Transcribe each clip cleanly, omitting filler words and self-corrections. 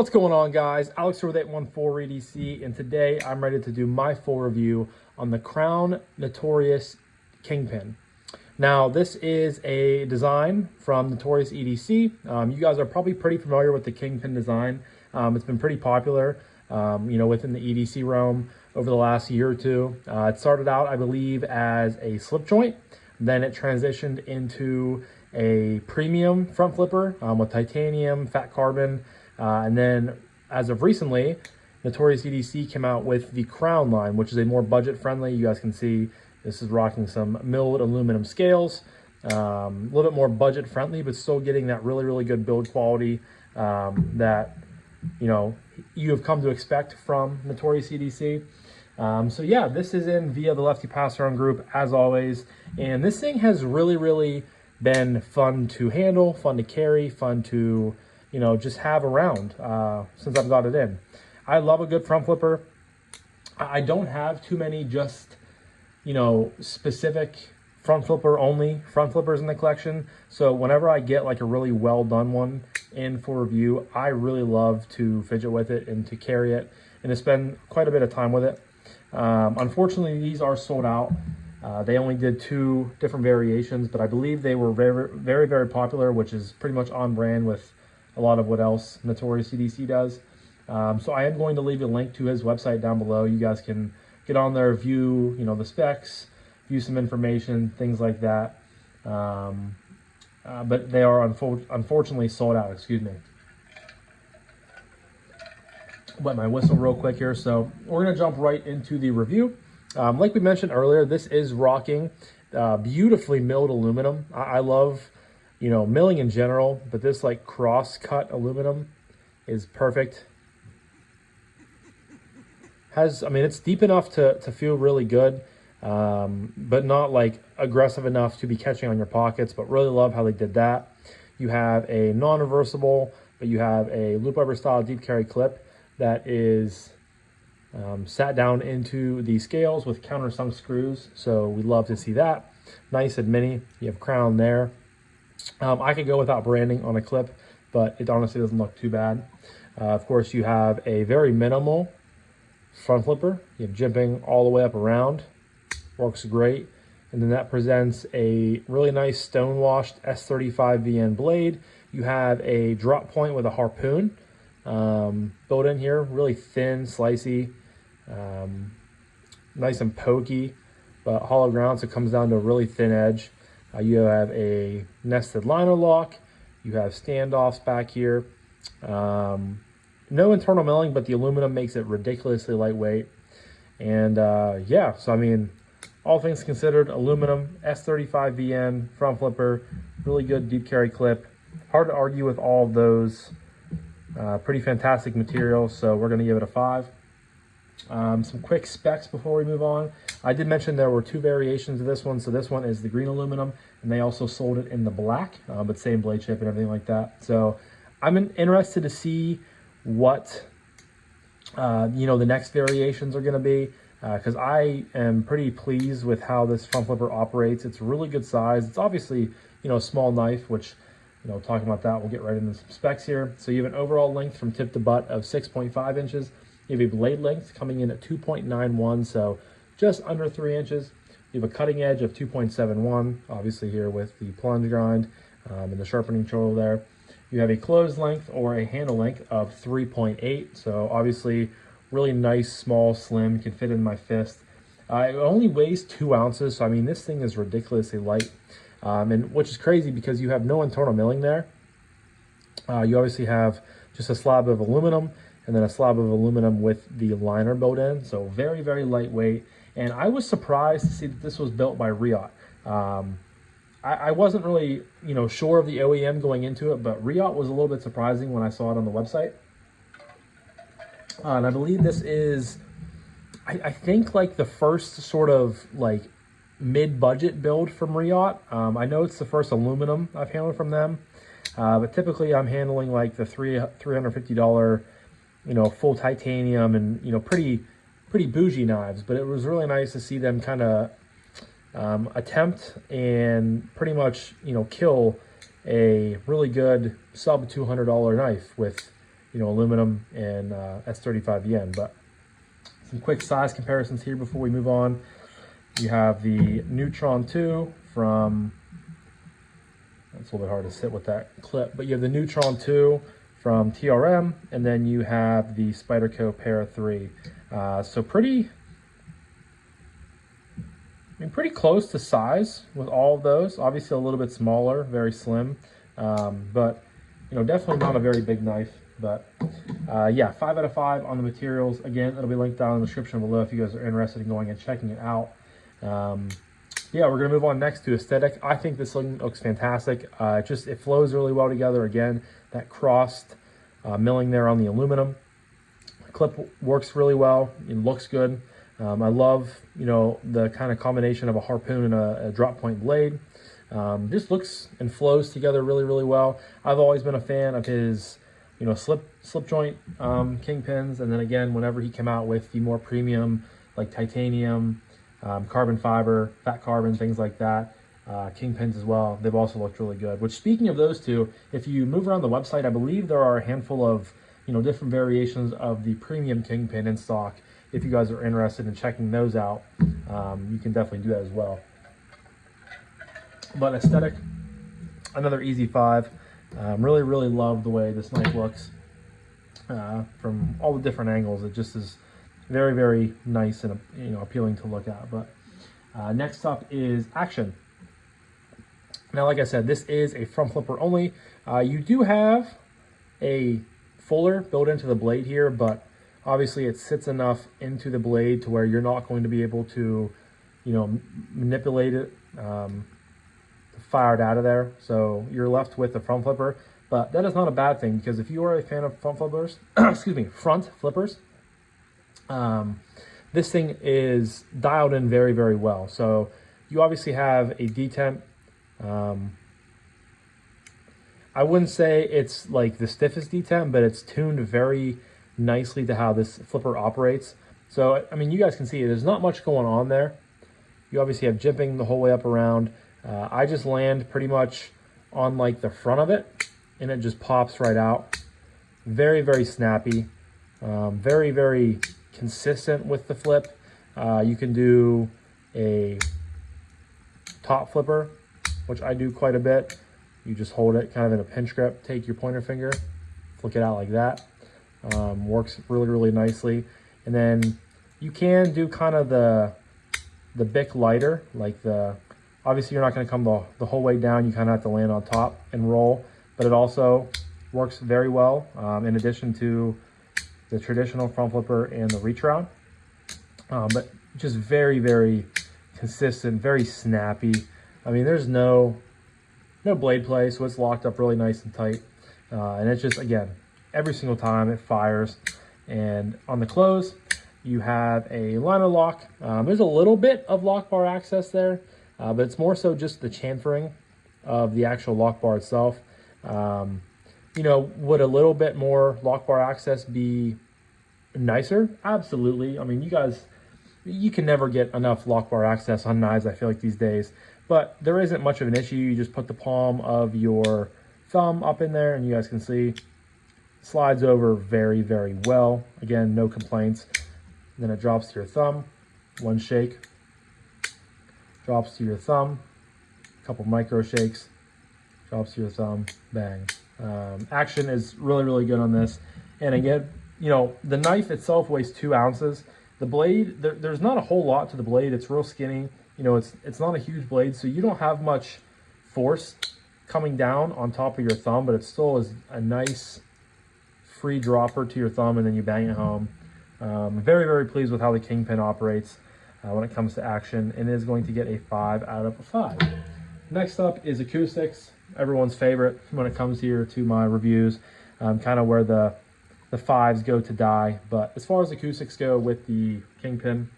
What's going on, guys? Alex here with 814 EDC, and today I'm ready to do my full review on the Crown Notorious Kingpin. Now, this is a design from Notorious EDC. You guys are probably pretty familiar with the Kingpin design. It's been pretty popular, within the EDC realm over the last year or two. It started out, I believe, as a slip joint. Then it transitioned into a premium front flipper with titanium, fat carbon. And then as of recently, Notorious EDC came out with the Crown line, which is a more budget friendly. You guys can see this is rocking some milled aluminum scales, a little bit more budget friendly, but still getting that really, really good build quality that, you have come to expect from Notorious EDC. So yeah, this is in via the Lefty passaround group as always. And this thing has really, really been fun to handle, fun to carry, fun to, just have around since I've got it in. I love a good front flipper. I don't have too many just, specific front flipper only front flippers in the collection. So whenever I get like a really well done one in for review, I really love to fidget with it and to carry it and to spend quite a bit of time with it. Unfortunately, these are sold out. They only did 2 different variations, but I believe they were very, very, very popular, which is pretty much on brand with a lot of what else Notorious EDC does. So I am going to leave a link to his website down below. You guys can get on there, view, the specs, view some information, things like that. But they are unfortunately sold out, excuse me. Wet my whistle real quick here. So we're gonna jump right into the review. Like we mentioned earlier, this is rocking beautifully milled aluminum. I love, milling in general, but this like cross-cut aluminum is perfect. It's deep enough to feel really good, but not like aggressive enough to be catching on your pockets, but really love how they did that. You have a non-reversible, but you have a loop rubber style deep carry clip that is sat down into the scales with countersunk screws. So we love to see that. Nice and mini. You have Crown there. I could go without branding on a clip, but it honestly doesn't look too bad. Of course, you have a very minimal front flipper. You have jimping all the way up around. Works great. And then that presents a really nice stone-washed S35 VN blade. You have a drop point with a harpoon built in here. Really thin, slicey, nice and pokey, but hollow ground, so it comes down to a really thin edge. You have a nested liner lock. You have standoffs back here. No internal milling, but the aluminum makes it ridiculously lightweight. And yeah, so all things considered, aluminum, S35 VN, front flipper, really good deep carry clip. Hard to argue with all of those pretty fantastic materials, so we're gonna give it a 5. Some quick specs before we move on. I did mention there were 2 variations of this one. So this one is the green aluminum, and they also sold it in the black, but same blade chip and everything like that. So I'm interested to see what, the next variations are going to be, because I am pretty pleased with how this front flipper operates. It's a really good size. It's obviously, a small knife, which, talking about that, we'll get right into some specs here. So you have an overall length from tip to butt of 6.5 inches. You have a blade length coming in at 2.91, so just under 3 inches. You have a cutting edge of 2.71, obviously here with the plunge grind and the sharpening tool there. You have a closed length or a handle length of 3.8, so obviously really nice, small, slim, can fit in my fist. It only weighs 2 ounces, so this thing is ridiculously light, and which is crazy because you have no internal milling there. You obviously have just a slab of aluminum, and then a slab of aluminum with the liner built in. So very, very lightweight. And I was surprised to see that this was built by Riot. I wasn't really, sure of the OEM going into it, but Riot was a little bit surprising when I saw it on the website. And I believe this is, I think like the first sort of like mid-budget build from Riot. I know it's the first aluminum I've handled from them, but typically I'm handling like the $350, full titanium and, pretty bougie knives. But it was really nice to see them kind of attempt and pretty much, kill a really good sub $200 knife with, aluminum and S35 yen. But some quick size comparisons here before we move on. You have the Neutron 2 from, it's a little bit hard to sit with that clip, but you have the Neutron 2 from TRM, and then you have the Spyderco Para 3. So pretty close to size with all of those. Obviously a little bit smaller, very slim, but definitely not a very big knife. But yeah, 5 out of 5 on the materials. Again, it'll be linked down in the description below if you guys are interested in going and checking it out. Yeah, we're gonna move on next to aesthetic. I think this looks fantastic. It flows really well together. Again, that crossed milling there on the aluminum. The clip works really well. It looks good. I love, the kind of combination of a harpoon and a drop point blade. Just looks and flows together really, really well. I've always been a fan of his, slip joint kingpins. And then again, whenever he came out with the more premium, like titanium, carbon fiber, fat carbon, things like that, kingpins as well, they've also looked really good. Which, speaking of those two, if you move around the website, I believe there are a handful of, different variations of the premium kingpin in stock. If you guys are interested in checking those out, you can definitely do that as well. But aesthetic, another easy 5. Really, really love the way this knife looks from all the different angles. It just is very, very nice and appealing to look at. But next up is action. Now, like I said, this is a front flipper only. You do have a fuller built into the blade here, but obviously it sits enough into the blade to where you're not going to be able to, manipulate it, fire it out of there. So you're left with the front flipper, but that is not a bad thing, because if you are a fan of front flippers, excuse me, front flippers, this thing is dialed in very, very well. So you obviously have a detent. I wouldn't say it's like the stiffest detent, but it's tuned very nicely to how this flipper operates. So, I mean, you guys can see there's not much going on there. You obviously have jimping the whole way up around. I just land pretty much on like the front of it, and it just pops right out. Very, very snappy. Very, very consistent with the flip. You can do a top flipper, which I do quite a bit. You just hold it kind of in a pinch grip, take your pointer finger, flick it out like that. Works really, really nicely. And then you can do kind of the Bic lighter, like obviously you're not going to come the whole way down. You kind of have to land on top and roll, but it also works very well in addition to the traditional front flipper and the reach round. But just very, very consistent, very snappy. I mean, there's no blade play, so it's locked up really nice and tight. And it's just, again, every single time it fires. And on the close, you have a liner lock. There's a little bit of lock bar access there, but it's more so just the chamfering of the actual lock bar itself. Would a little bit more lock bar access be nicer? Absolutely. I mean, you can never get enough lock bar access on knives, I feel like, these days. But there isn't much of an issue. You just put the palm of your thumb up in there, and you guys can see slides over very, very well. Again, no complaints. Then it drops to your thumb, one shake, drops to your thumb, a couple micro shakes, drops to your thumb, bang. Action is really, really good on this. And again, the knife itself weighs 2 ounces. The blade, there's not a whole lot to the blade. It's real skinny. It's not a huge blade, so you don't have much force coming down on top of your thumb, but it still is a nice free dropper to your thumb, and then you bang it home. Very, very pleased with how the Kingpin operates when it comes to action, and is going to get a 5 out of 5. Next up is acoustics, everyone's favorite when it comes here to my reviews, kind of where the 5s go to die. But as far as acoustics go with the Kingpin,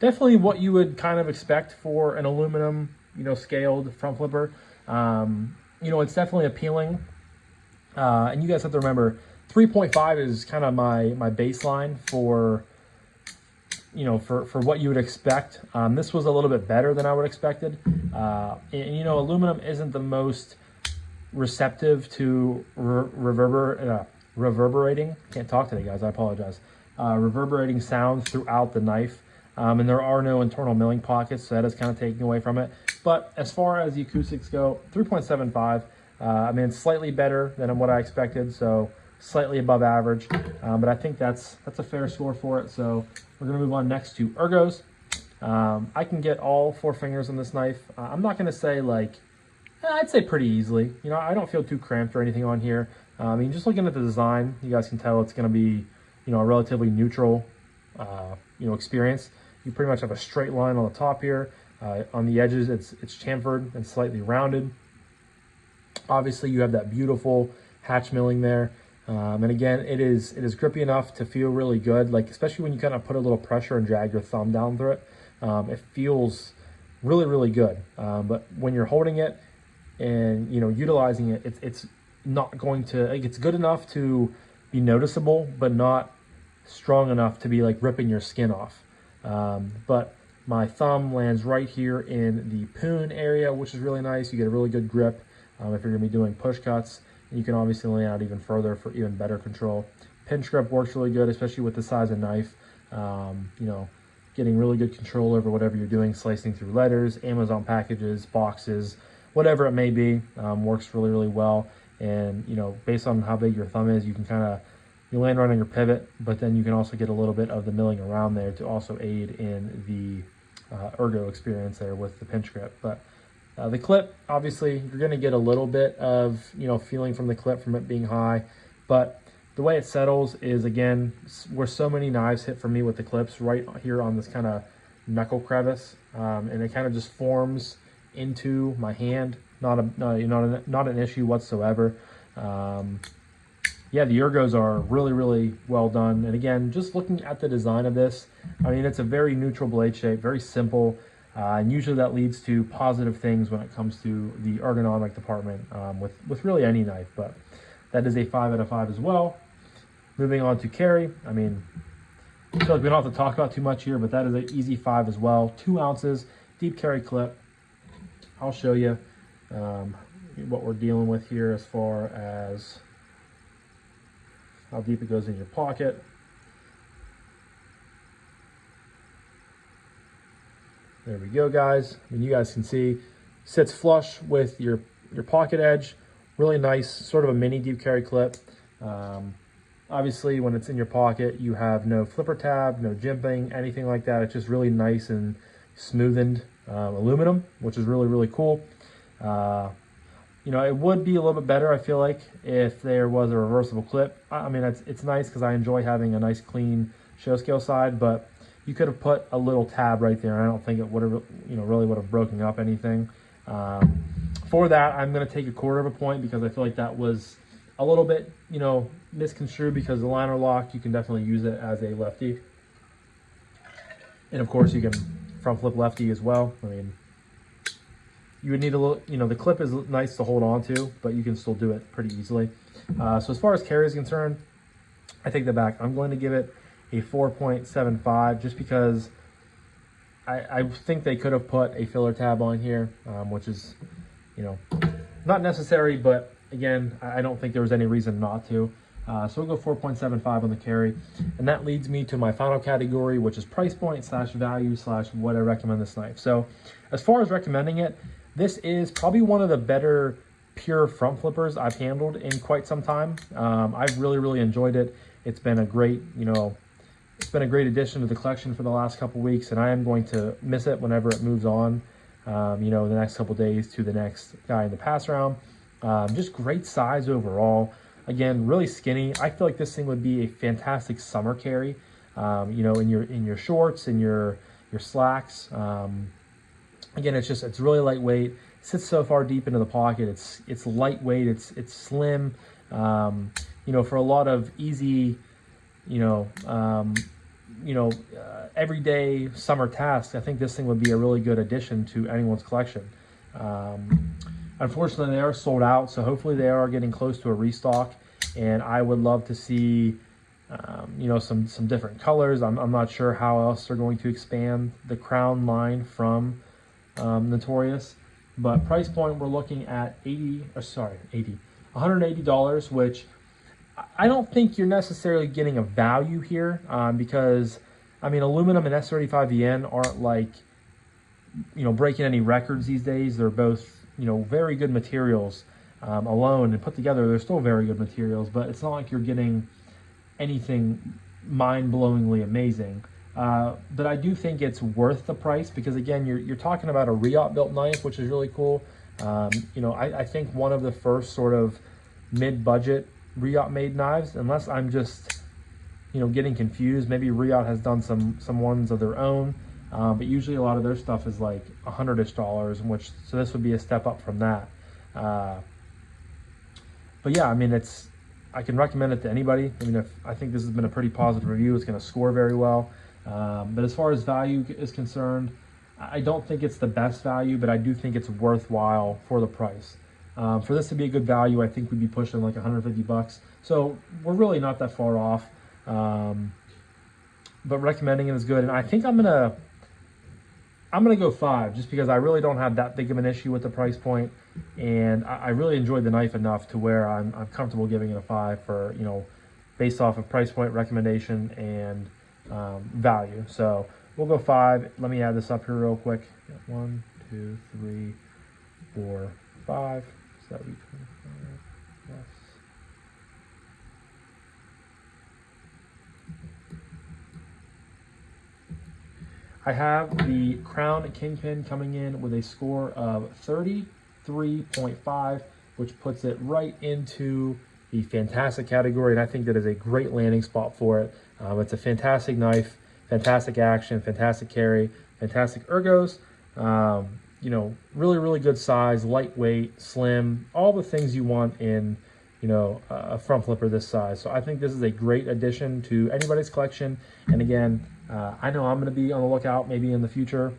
definitely what you would kind of expect for an aluminum, scaled front flipper. It's definitely appealing. And you guys have to remember, 3.5 is kind of my baseline for, for what you would expect. This was a little bit better than I would expected. And aluminum isn't the most receptive to reverberating. Can't talk today, guys. I apologize. Reverberating sounds throughout the knife. And there are no internal milling pockets, so that is kind of taking away from it. But as far as the acoustics go, 3.75. I mean, it's slightly better than what I expected, so slightly above average. But I think that's a fair score for it. So we're gonna move on next to ergos. I can get all 4 fingers on this knife. I'm not gonna say I'd say pretty easily. I don't feel too cramped or anything on here. I mean, just looking at the design, you guys can tell it's gonna be, a relatively neutral, experience. You pretty much have a straight line on the top here. On the edges, it's chamfered and slightly rounded. Obviously, you have that beautiful hatch milling there. And again, it is grippy enough to feel really good, especially when you kind of put a little pressure and drag your thumb down through it. It feels really, really good. But when you're holding it and, utilizing it, it's not going to, it's good enough to be noticeable, but not strong enough to be ripping your skin off. But my thumb lands right here in the poon area, which is really nice. You get a really good grip if you're gonna be doing push cuts. And you can obviously lay out even further for even better control. Pinch grip works really good, especially with the size of knife. Getting really good control over whatever you're doing, slicing through letters, Amazon packages, boxes, whatever it may be, works really, really well. And, based on how big your thumb is, you can you land right on your pivot, but then you can also get a little bit of the milling around there to also aid in the ergo experience there with the pinch grip. But the clip, obviously, you're going to get a little bit of, feeling from the clip from it being high, but the way it settles is, again, where so many knives hit for me with the clips, right here on this kind of knuckle crevice, and it kind of just forms into my hand. Not an issue whatsoever. Yeah, the ergos are really, really well done. And again, just looking at the design of this, I mean, it's a very neutral blade shape, very simple. And usually that leads to positive things when it comes to the ergonomic department with really any knife. But that is a 5 out of 5 as well. Moving on to carry. I mean, I feel like we don't have to talk about too much here, but that is an easy 5 as well. 2 ounces, deep carry clip. I'll show you what we're dealing with here as far as how deep it goes in your pocket. There we go, guys. I mean, you guys can see, sits flush with your pocket edge. Really nice, sort of a mini deep carry clip. Obviously, when it's in your pocket, you have no flipper tab, no jimping, anything like that. It's just really nice and smoothened aluminum, which is really, really cool. It would be a little bit better, I feel like, if there was a reversible clip. I mean, it's nice because I enjoy having a nice, clean show scale side, but you could have put a little tab right there. I don't think it would have, really would have broken up anything. For that, I'm going to take 1/4 point because I feel like that was a little bit, misconstrued, because the liner lock, you can definitely use it as a lefty. And of course, you can front flip lefty as well. I mean, you would need a little, the clip is nice to hold on to, but you can still do it pretty easily. So as far as carry is concerned, I take that back. I'm going to give it a 4.75 just because I think they could have put a filler tab on here, which is, not necessary, but again, I don't think there was any reason not to. So we'll go 4.75 on the carry. And that leads me to my final category, which is price point / value / what I recommend this knife. So as far as recommending it, this is probably one of the better pure front flippers I've handled in quite some time. I've really, really enjoyed it. It's been a great, it's been a great addition to the collection for the last couple weeks, and I am going to miss it whenever it moves on, the next couple days to the next guy in the pass round. Just great size overall. Again, really skinny. I feel like this thing would be a fantastic summer carry, in your shorts, in your slacks. Again, it's really lightweight. It sits so far deep into the pocket. It's lightweight. It's slim. For a lot of easy, everyday summer tasks, I think this thing would be a really good addition to anyone's collection. Unfortunately, they are sold out, so hopefully they are getting close to a restock. and I would love to see you know, some different colors. I'm not sure how else they're going to expand the Crown line from Notorious, but price point we're looking at $180, which I don't think you're necessarily getting a value here, because I mean, aluminum and S35VN aren't like, you know, breaking any records these days. They're both, you know, very good materials alone, and put together they're still very good materials, but it's not like you're getting anything mind-blowingly amazing. But I do think it's worth the price, because again, you're talking about a Riot built knife, which is really cool. You know, I think one of the first sort of mid-budget Riot made knives, unless I'm just, you know, getting confused. Maybe Riot has done some ones of their own, but usually a lot of their stuff is like $100-ish, which, so this would be a step up from that. But yeah, I mean, I can recommend it to anybody. I mean, I think this has been a pretty positive review. It's going to score very well. But as far as value is concerned, I don't think it's the best value, but I do think it's worthwhile for the price. For this to be a good value, I think we'd be pushing like $150. So we're really not that far off. But recommending it is good. And I think I'm gonna go 5, just because I really don't have that big of an issue with the price point, and I really enjoyed the knife enough to where I'm comfortable giving it a 5 for, you know, based off of price point, recommendation, and value. So we'll go 5. Let me add this up here real quick. 1, 2, 3, 4, 5. So that would be 25 plus. I have the Crown Kingpin coming in with a score of 33.5, which puts it right into the fantastic category, and I think that is a great landing spot for it. It's a fantastic knife, fantastic action, fantastic carry, fantastic ergos. You know, really good size, lightweight, slim, all the things you want in, you know, a front flipper this size. So I think this is a great addition to anybody's collection. And again, I know I'm going to be on the lookout maybe in the future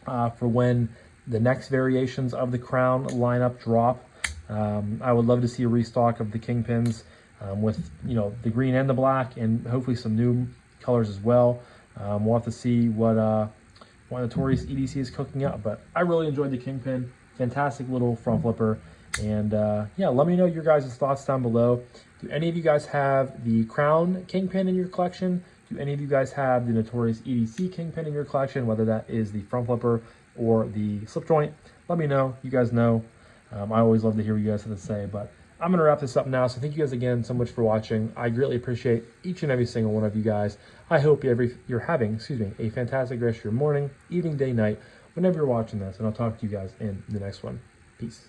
for when the next variations of the Crown lineup drop. I would love to see a restock of the Kingpins with, you know, the green and the black, and hopefully some new colors as well. We'll have to see what Notorious EDC is cooking up, but I really enjoyed the Kingpin. Fantastic little front flipper. And yeah, let me know your guys' thoughts down below. Do any of you guys have the Crown Kingpin in your collection? Do any of you guys have the Notorious EDC Kingpin in your collection, whether that is the front flipper or the slip joint? Let me know. You guys know. I always love to hear what you guys have to say, but I'm going to wrap this up now. So thank you guys again so much for watching. I greatly appreciate each and every single one of you guys. I hope you're having, a fantastic rest of your morning, evening, day, night, whenever you're watching this, and I'll talk to you guys in the next one. Peace.